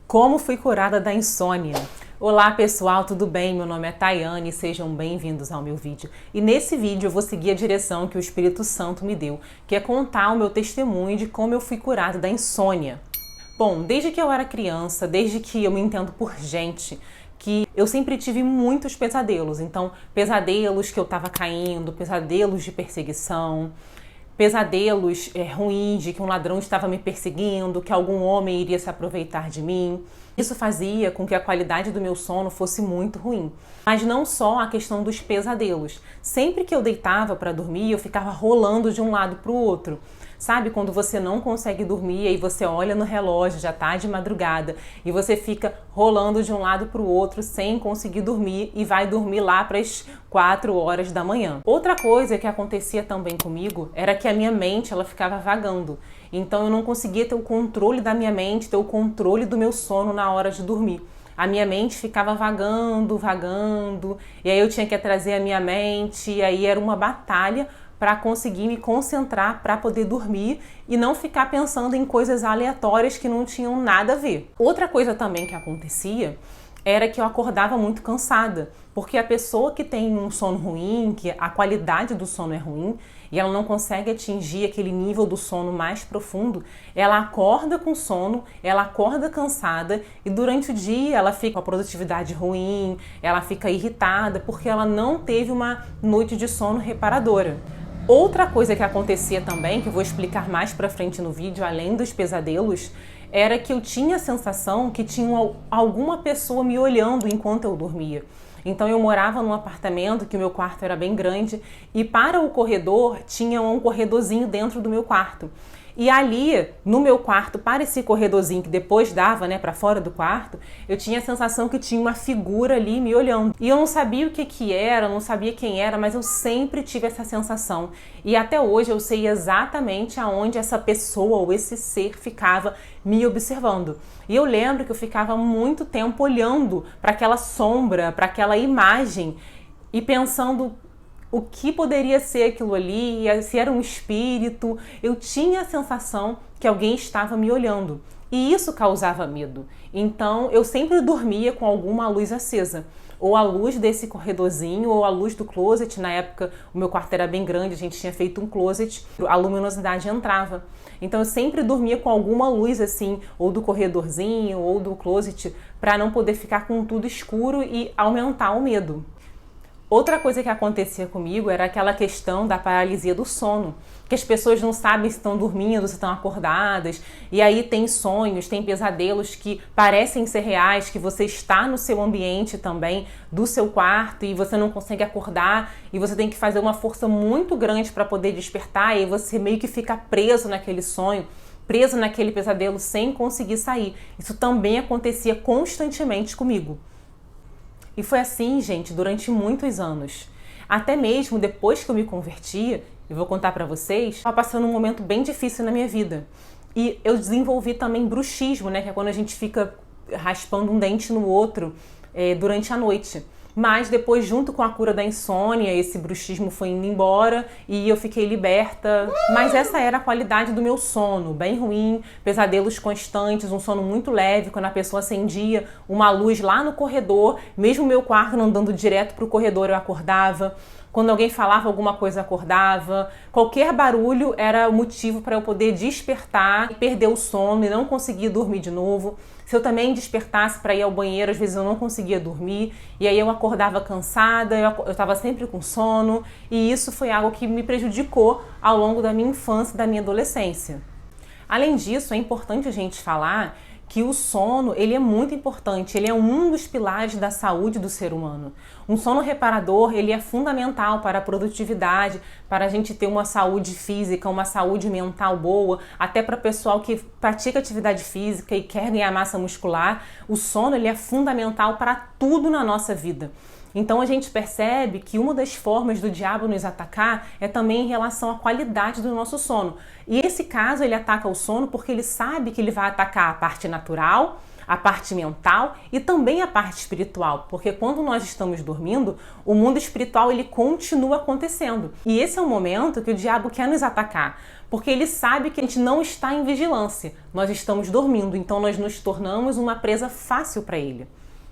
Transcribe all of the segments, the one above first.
Como fui curada da insônia? Olá pessoal, tudo bem? Meu nome é Tayane e sejam bem-vindos ao meu vídeo. E nesse vídeo eu vou seguir a direção que o Espírito Santo me deu, que é contar o meu testemunho de como eu fui curada da insônia. Bom, desde que eu era criança, desde que eu me entendo por gente, que eu sempre tive muitos pesadelos. Então, pesadelos que eu estava caindo, pesadelos de perseguição, pesadelos ruins de que um ladrão estava me perseguindo, que algum homem iria se aproveitar de mim. Isso fazia com que a qualidade do meu sono fosse muito ruim. Mas não só a questão dos pesadelos. Sempre que eu deitava para dormir, eu ficava rolando de um lado para o outro. Sabe quando você não consegue dormir e você olha no relógio, já tá de madrugada, e você fica rolando de um lado para o outro sem conseguir dormir e vai dormir lá para as 4 horas da manhã. Outra coisa que acontecia também comigo era que a minha mente ela ficava vagando. Então eu não conseguia ter o controle da minha mente, ter o controle do meu sono na hora de dormir. A minha mente ficava vagando, e aí eu tinha que trazer a minha mente, e aí era uma batalha para conseguir me concentrar para poder dormir e não ficar pensando em coisas aleatórias que não tinham nada a ver. Outra coisa também que acontecia era que eu acordava muito cansada, porque a pessoa que tem um sono ruim, que a qualidade do sono é ruim e ela não consegue atingir aquele nível do sono mais profundo, ela acorda com sono, ela acorda cansada e durante o dia ela fica com a produtividade ruim, ela fica irritada porque ela não teve uma noite de sono reparadora. Outra coisa que acontecia também, que eu vou explicar mais pra frente no vídeo, além dos pesadelos, era que eu tinha a sensação que tinha alguma pessoa me olhando enquanto eu dormia. Então eu morava num apartamento que o meu quarto era bem grande e para o corredor tinha um corredorzinho dentro do meu quarto. E ali, no meu quarto, para esse corredorzinho que depois dava, para fora do quarto, eu tinha a sensação que tinha uma figura ali me olhando. E eu não sabia o que era, não sabia quem era, mas eu sempre tive essa sensação. E até hoje eu sei exatamente aonde essa pessoa ou esse ser ficava me observando. E eu lembro que eu ficava muito tempo olhando para aquela sombra, para aquela imagem e pensando o que poderia ser aquilo ali, se era um espírito. Eu tinha a sensação que alguém estava me olhando e isso causava medo. Então eu sempre dormia com alguma luz acesa, ou a luz desse corredorzinho, ou a luz do closet. Na época o meu quarto era bem grande, a gente tinha feito um closet, a luminosidade entrava. Então eu sempre dormia com alguma luz assim, ou do corredorzinho, ou do closet, para não poder ficar com tudo escuro e aumentar o medo. Outra coisa que acontecia comigo era aquela questão da paralisia do sono, que as pessoas não sabem se estão dormindo, se estão acordadas, e aí tem sonhos, tem pesadelos que parecem ser reais, que você está no seu ambiente também, do seu quarto, e você não consegue acordar, e você tem que fazer uma força muito grande para poder despertar, e você meio que fica preso naquele sonho, preso naquele pesadelo sem conseguir sair. Isso também acontecia constantemente comigo. E foi assim, gente, durante muitos anos. Até mesmo depois que eu me converti, eu vou contar pra vocês, estava passando um momento bem difícil na minha vida. E eu desenvolvi também bruxismo, que é quando a gente fica raspando um dente no outro durante a noite. Mas depois, junto com a cura da insônia, esse bruxismo foi indo embora e eu fiquei liberta. Mas essa era a qualidade do meu sono, bem ruim, pesadelos constantes, um sono muito leve. Quando a pessoa acendia uma luz lá no corredor, mesmo meu quarto não dando direto para o corredor, eu acordava. Quando alguém falava alguma coisa, eu acordava. Qualquer barulho era motivo para eu poder despertar, perder o sono e não conseguir dormir de novo. Se eu também despertasse para ir ao banheiro, às vezes eu não conseguia dormir. E aí eu acordava cansada, eu estava sempre com sono. E isso foi algo que me prejudicou ao longo da minha infância e da minha adolescência. Além disso, é importante a gente falar que o sono, ele é muito importante, ele é um dos pilares da saúde do ser humano. Um sono reparador, ele é fundamental para a produtividade, para a gente ter uma saúde física, uma saúde mental boa, até para o pessoal que pratica atividade física e quer ganhar massa muscular. O sono, ele é fundamental para tudo na nossa vida. Então a gente percebe que uma das formas do diabo nos atacar é também em relação à qualidade do nosso sono. E esse caso ele ataca o sono porque ele sabe que ele vai atacar a parte natural, a parte mental e também a parte espiritual, porque quando nós estamos dormindo, o mundo espiritual ele continua acontecendo. E esse é o momento que o diabo quer nos atacar, porque ele sabe que a gente não está em vigilância, nós estamos dormindo, então nós nos tornamos uma presa fácil para ele.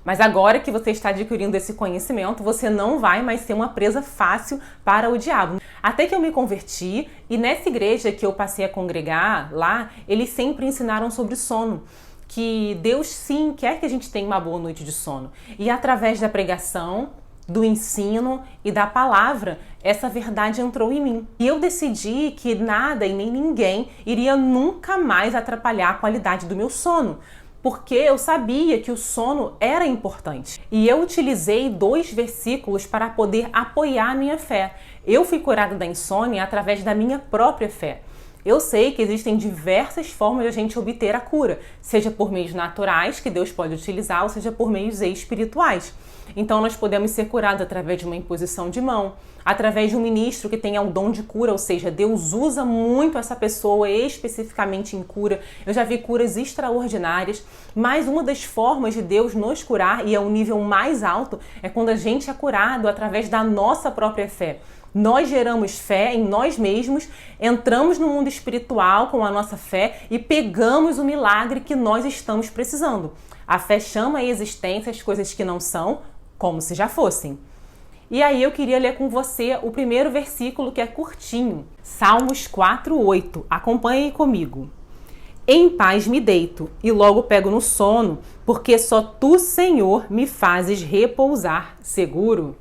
Mas agora que você está adquirindo esse conhecimento, você não vai mais ser uma presa fácil para o diabo. Até que eu me converti e nessa igreja que eu passei a congregar lá, eles sempre ensinaram sobre sono. Que Deus sim quer que a gente tenha uma boa noite de sono. E através da pregação, do ensino e da palavra, essa verdade entrou em mim. E eu decidi que nada e nem ninguém iria nunca mais atrapalhar a qualidade do meu sono. Porque eu sabia que o sono era importante. E eu utilizei 2 versículos para poder apoiar a minha fé. Eu fui curada da insônia através da minha própria fé. Eu sei que existem diversas formas de a gente obter a cura, seja por meios naturais, que Deus pode utilizar, ou seja por meios espirituais. Então nós podemos ser curados através de uma imposição de mão, através de um ministro que tenha o dom de cura, ou seja, Deus usa muito essa pessoa especificamente em cura. Eu já vi curas extraordinárias, mas uma das formas de Deus nos curar, e é o nível mais alto, é quando a gente é curado através da nossa própria fé. Nós geramos fé em nós mesmos, entramos no mundo espiritual com a nossa fé e pegamos o milagre que nós estamos precisando. A fé chama à existência as coisas que não são, como se já fossem. E aí eu queria ler com você o primeiro versículo que é curtinho. Salmos 4:8. Acompanhe comigo. Em paz me deito e logo pego no sono, porque só tu, Senhor, me fazes repousar seguro.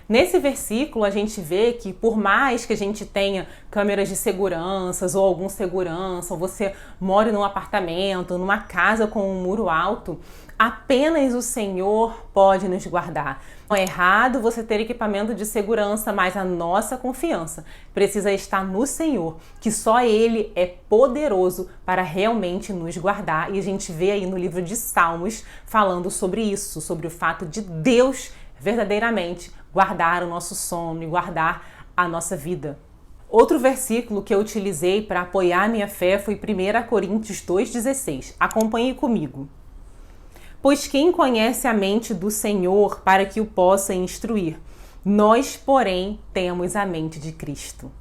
Nesse versículo a gente vê que por mais que a gente tenha câmeras de segurança ou algum segurança, ou você more num apartamento, numa casa com um muro alto, apenas o Senhor pode nos guardar. Não é errado você ter equipamento de segurança, mas a nossa confiança precisa estar no Senhor, que só Ele é poderoso para realmente nos guardar. E a gente vê aí no livro de Salmos falando sobre isso, sobre o fato de Deus verdadeiramente guardar o nosso sono e guardar a nossa vida. Outro versículo que eu utilizei para apoiar a minha fé foi 1 Coríntios 2,16. Acompanhe comigo. Pois quem conhece a mente do Senhor para que o possa instruir? Nós, porém, temos a mente de Cristo.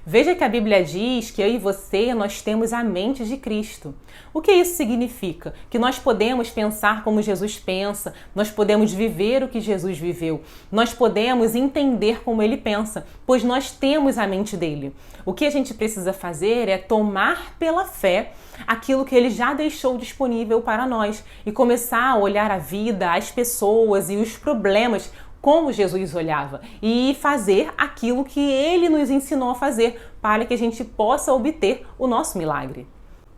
Veja que a Bíblia diz que eu e você, nós temos a mente de Cristo. O que isso significa? Que nós podemos pensar como Jesus pensa, nós podemos viver o que Jesus viveu, nós podemos entender como ele pensa, pois nós temos a mente dele. O que a gente precisa fazer é tomar pela fé aquilo que ele já deixou disponível para nós e começar a olhar a vida, as pessoas e os problemas como Jesus olhava e fazer aquilo que ele nos ensinou a fazer para que a gente possa obter o nosso milagre.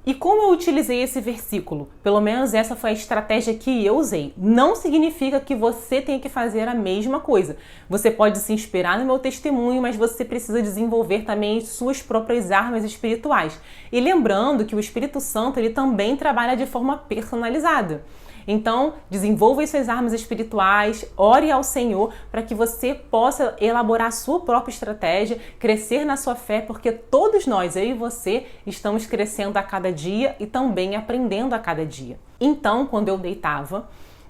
E como eu utilizei esse versículo? Pelo menos essa foi a estratégia que eu usei. Não significa que você tenha que fazer a mesma coisa. Você pode se inspirar no meu testemunho, mas você precisa desenvolver também as suas próprias armas espirituais. E lembrando que o Espírito Santo ele também trabalha de forma personalizada. Então, desenvolva as suas armas espirituais, ore ao Senhor para que você possa elaborar a sua própria estratégia, crescer na sua fé, porque todos nós, eu e você, estamos crescendo a cada dia e também aprendendo a cada dia. Então, quando eu deitava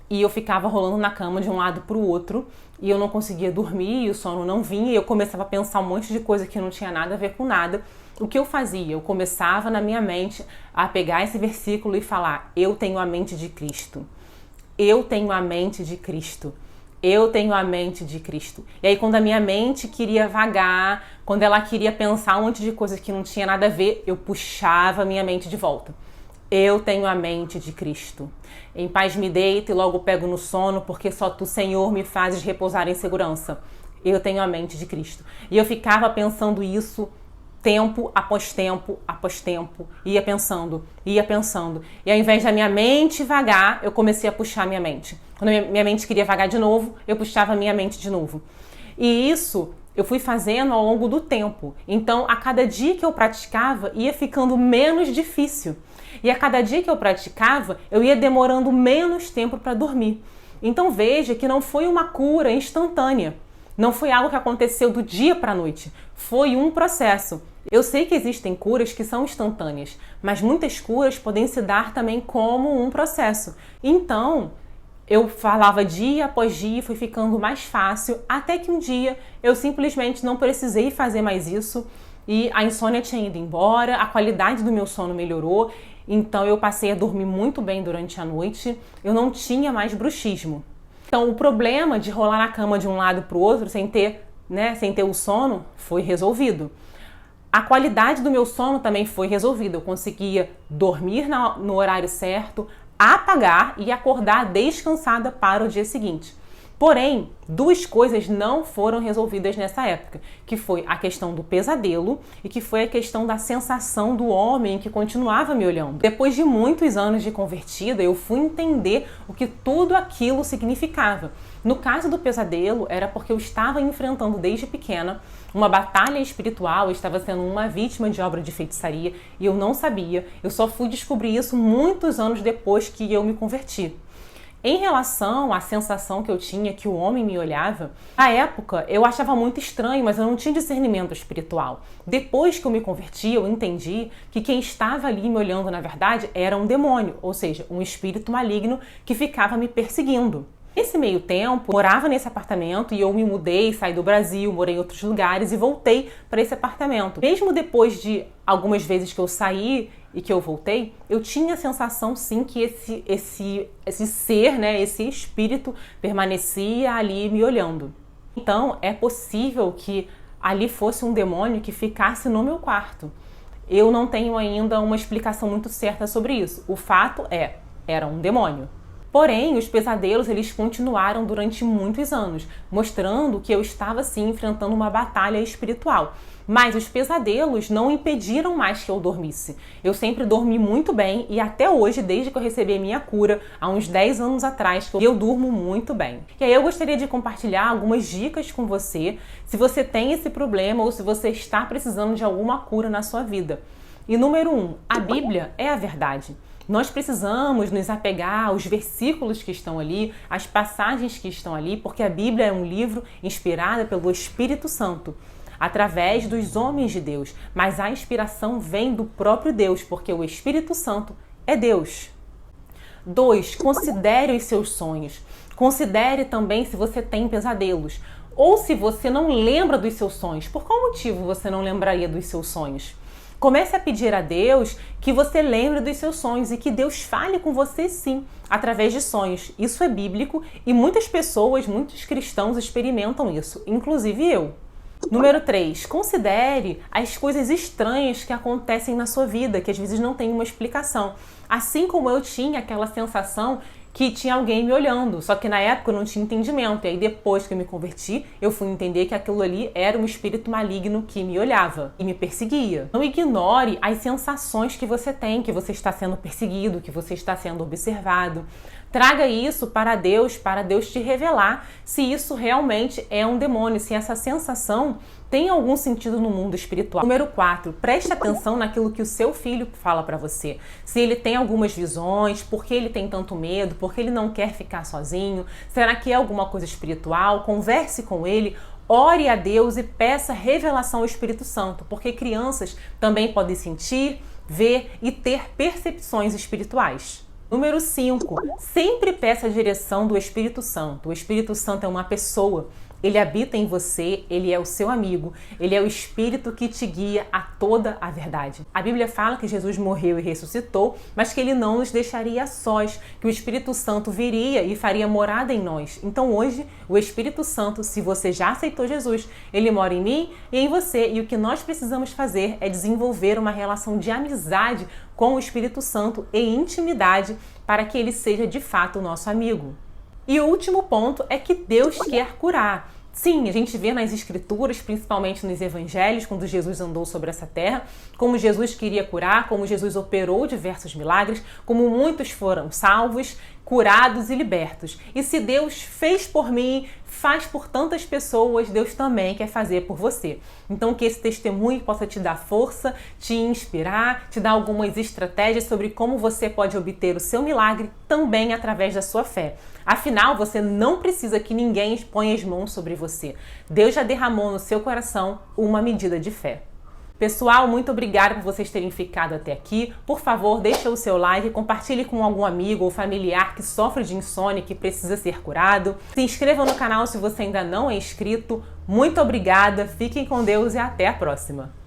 e eu ficava rolando na cama de um lado para o outro e eu não conseguia dormir e o sono não vinha e eu começava a pensar um monte de coisa que não tinha nada a ver com nada, o que eu fazia? Eu começava na minha mente a pegar esse versículo e falar: eu tenho a mente de Cristo. Eu tenho a mente de Cristo. Eu tenho a mente de Cristo. E aí quando a minha mente queria vagar, quando ela queria pensar um monte de coisas que não tinha nada a ver, eu puxava a minha mente de volta. Eu tenho a mente de Cristo. Em paz me deito e logo pego no sono, porque só tu, Senhor, me fazes repousar em segurança. Eu tenho a mente de Cristo. E eu ficava pensando isso tempo após tempo, após tempo, ia pensando. E ao invés da minha mente vagar, eu comecei a puxar a minha mente. Quando minha mente queria vagar de novo, eu puxava a minha mente de novo. E isso eu fui fazendo ao longo do tempo. Então, a cada dia que eu praticava, ia ficando menos difícil. E a cada dia que eu praticava, eu ia demorando menos tempo para dormir. Então veja que não foi uma cura instantânea. Não foi algo que aconteceu do dia para a noite. Foi um processo. Eu sei que existem curas que são instantâneas, mas muitas curas podem se dar também como um processo. Então, eu falava dia após dia, foi ficando mais fácil, até que um dia eu simplesmente não precisei fazer mais isso e a insônia tinha ido embora, a qualidade do meu sono melhorou, então eu passei a dormir muito bem durante a noite, eu não tinha mais bruxismo. Então, o problema de rolar na cama de um lado para o outro sem ter o sono foi resolvido. A qualidade do meu sono também foi resolvida. Eu conseguia dormir no horário certo, apagar e acordar descansada para o dia seguinte. Porém, duas coisas não foram resolvidas nessa época, que foi a questão do pesadelo e que foi a questão da sensação do homem que continuava me olhando. Depois de muitos anos de convertida, eu fui entender o que tudo aquilo significava. No caso do pesadelo, era porque eu estava enfrentando desde pequena uma batalha espiritual, eu estava sendo uma vítima de obra de feitiçaria e eu não sabia. Eu só fui descobrir isso muitos anos depois que eu me converti. Em relação à sensação que eu tinha que o homem me olhava, na época eu achava muito estranho, mas eu não tinha discernimento espiritual. Depois que eu me converti, eu entendi que quem estava ali me olhando, na verdade, era um demônio, ou seja, um espírito maligno que ficava me perseguindo. Nesse meio tempo, morava nesse apartamento e eu me mudei, saí do Brasil, morei em outros lugares e voltei para esse apartamento. Mesmo depois de algumas vezes que eu saí e que eu voltei, eu tinha a sensação sim que esse ser, esse espírito permanecia ali me olhando. Então é possível que ali fosse um demônio que ficasse no meu quarto. Eu não tenho ainda uma explicação muito certa sobre isso. O fato era um demônio. Porém, os pesadelos eles continuaram durante muitos anos, mostrando que eu estava sim enfrentando uma batalha espiritual. Mas os pesadelos não impediram mais que eu dormisse. Eu sempre dormi muito bem e até hoje, desde que eu recebi a minha cura, há uns 10 anos atrás, eu durmo muito bem. E aí eu gostaria de compartilhar algumas dicas com você, se você tem esse problema ou se você está precisando de alguma cura na sua vida. E número 1, a Bíblia é a verdade. Nós precisamos nos apegar aos versículos que estão ali, às passagens que estão ali, porque a Bíblia é um livro inspirado pelo Espírito Santo, através dos homens de Deus. Mas a inspiração vem do próprio Deus, porque o Espírito Santo é Deus. 2. Considere os seus sonhos. Considere também se você tem pesadelos. Ou se você não lembra dos seus sonhos. Por qual motivo você não lembraria dos seus sonhos? Comece a pedir a Deus que você lembre dos seus sonhos e que Deus fale com você sim, através de sonhos. Isso é bíblico e muitas pessoas, muitos cristãos experimentam isso, inclusive eu. Número 3, considere as coisas estranhas que acontecem na sua vida, que às vezes não tem uma explicação. Assim como eu tinha aquela sensação que tinha alguém me olhando, só que na época eu não tinha entendimento. E aí depois que eu me converti, eu fui entender que aquilo ali era um espírito maligno que me olhava e me perseguia. Não ignore as sensações que você tem, que você está sendo perseguido, que você está sendo observado. Traga isso para Deus te revelar se isso realmente é um demônio, se essa sensação tem algum sentido no mundo espiritual. Número 4, preste atenção naquilo que o seu filho fala para você. Se ele tem algumas visões, por que ele tem tanto medo, por que ele não quer ficar sozinho, será que é alguma coisa espiritual? Converse com ele, ore a Deus e peça revelação ao Espírito Santo, porque crianças também podem sentir, ver e ter percepções espirituais. Número 5, sempre peça a direção do Espírito Santo. O Espírito Santo é uma pessoa, ele habita em você, ele é o seu amigo, ele é o Espírito que te guia a toda a verdade. A Bíblia fala que Jesus morreu e ressuscitou, mas que ele não nos deixaria sós, que o Espírito Santo viria e faria morada em nós. Então hoje, o Espírito Santo, se você já aceitou Jesus, ele mora em mim e em você, e o que nós precisamos fazer é desenvolver uma relação de amizade com o Espírito Santo e intimidade para que ele seja de fato o nosso amigo. E o último ponto é que Deus quer curar. Sim, a gente vê nas escrituras, principalmente nos evangelhos, quando Jesus andou sobre essa terra, como Jesus queria curar, como Jesus operou diversos milagres, como muitos foram salvos. curados e libertos. E se Deus fez por mim, faz por tantas pessoas, Deus também quer fazer por você. Então que esse testemunho possa te dar força, te inspirar, te dar algumas estratégias sobre como você pode obter o seu milagre também através da sua fé. Afinal, você não precisa que ninguém ponha as mãos sobre você. Deus já derramou no seu coração uma medida de fé. Pessoal, muito obrigada por vocês terem ficado até aqui. Por favor, deixa o seu like, compartilhe com algum amigo ou familiar que sofre de insônia e que precisa ser curado. Se inscreva no canal se você ainda não é inscrito. Muito obrigada, fiquem com Deus e até a próxima!